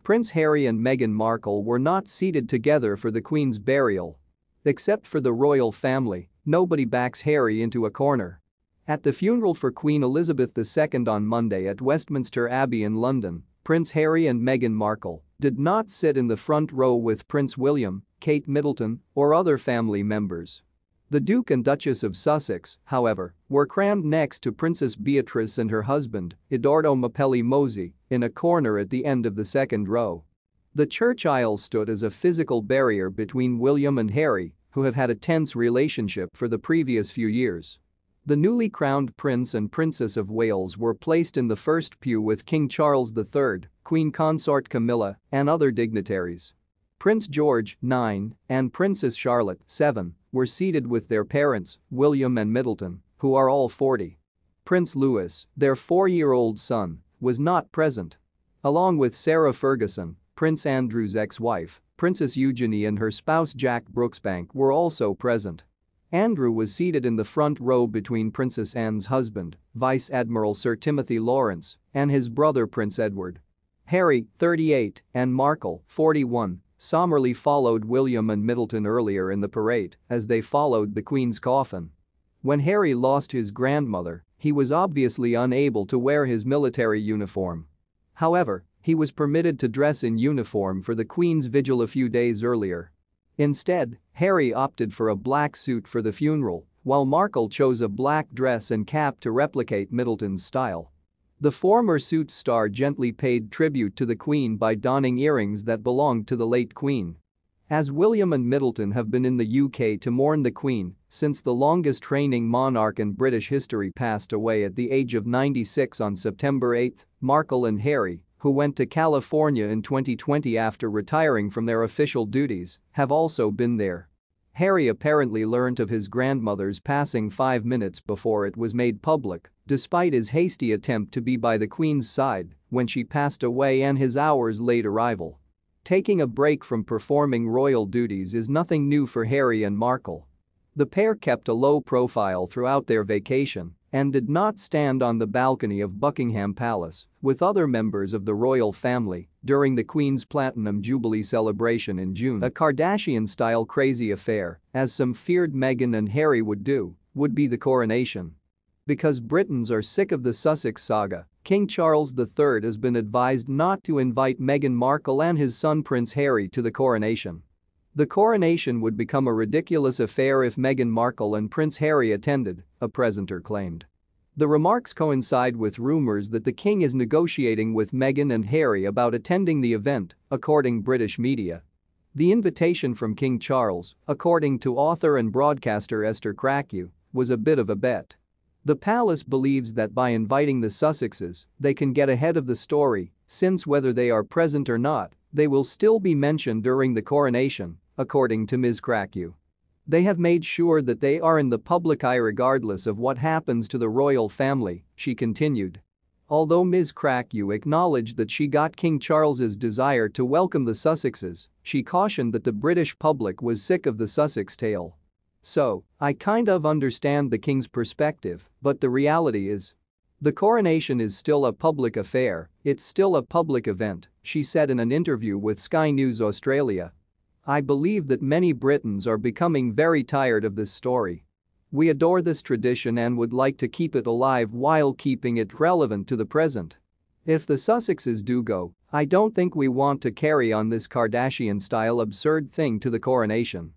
Prince Harry and Meghan Markle were not seated together for the Queen's burial. Except for the royal family, nobody backs Harry into a corner. At the funeral for Queen Elizabeth II on Monday at Westminster Abbey in London, Prince Harry and Meghan Markle did not sit in the front row with Prince William, Kate Middleton, or other family members. The Duke and Duchess of Sussex, however, were crammed next to Princess Beatrice and her husband, Edoardo Mapelli Mozzi, in a corner at the end of the second row. The church aisle stood as a physical barrier between William and Harry, who have had a tense relationship for the previous few years. The newly crowned Prince and Princess of Wales were placed in the first pew with King Charles III, Queen Consort Camilla, and other dignitaries. Prince George, 9, and Princess Charlotte, 7, were seated with their parents, William and Middleton, who are all 40. Prince Louis, their 4-year-old son, was not present. Along with Sarah Ferguson, Prince Andrew's ex-wife, Princess Eugenie and her spouse Jack Brooksbank were also present. Andrew was seated in the front row between Princess Anne's husband, Vice Admiral Sir Timothy Lawrence, and his brother Prince Edward. Harry, 38, and Markle, 41, somberly followed William and Middleton earlier in the parade as they followed the Queen's coffin. When Harry lost his grandmother, he was obviously unable to wear his military uniform. However, he was permitted to dress in uniform for the Queen's vigil a few days earlier. Instead, Harry opted for a black suit for the funeral, while Markle chose a black dress and cap to replicate Middleton's style. The former Suits star gently paid tribute to the Queen by donning earrings that belonged to the late Queen. As William and Middleton have been in the UK to mourn the Queen since the longest-reigning monarch in British history passed away at the age of 96 on September 8, Markle and Harry, who went to California in 2020 after retiring from their official duties, have also been there. Harry apparently learnt of his grandmother's passing 5 minutes before it was made public, despite his hasty attempt to be by the Queen's side when she passed away and his hours late arrival. Taking a break from performing royal duties is nothing new for Harry and Markle. The pair kept a low profile throughout their vacation and did not stand on the balcony of Buckingham Palace with other members of the royal family during the Queen's Platinum Jubilee celebration in June. A Kardashian-style crazy affair, as some feared Meghan and Harry would do, would be the coronation. Because Britons are sick of the Sussex saga, King Charles III has been advised not to invite Meghan Markle and his son Prince Harry to the coronation. The coronation would become a ridiculous affair if Meghan Markle and Prince Harry attended, a presenter claimed. The remarks coincide with rumors that the king is negotiating with Meghan and Harry about attending the event, according British media. The invitation from King Charles, according to author and broadcaster Esther Krakew, was a bit of a bet. The palace believes that by inviting the Sussexes, they can get ahead of the story, since whether they are present or not, they will still be mentioned during the coronation, according to Ms. Krakew. They have made sure that they are in the public eye regardless of what happens to the royal family, she continued. Although Ms. Krakew acknowledged that she got King Charles's desire to welcome the Sussexes, she cautioned that the British public was sick of the Sussex tale. So, I kind of understand the king's perspective, but the reality is, the coronation is still a public affair, it's still a public event, she said in an interview with Sky News Australia. I believe that many Britons are becoming very tired of this story. We adore this tradition and would like to keep it alive while keeping it relevant to the present. If the Sussexes do go, I don't think we want to carry on this Kardashian-style absurd thing to the coronation.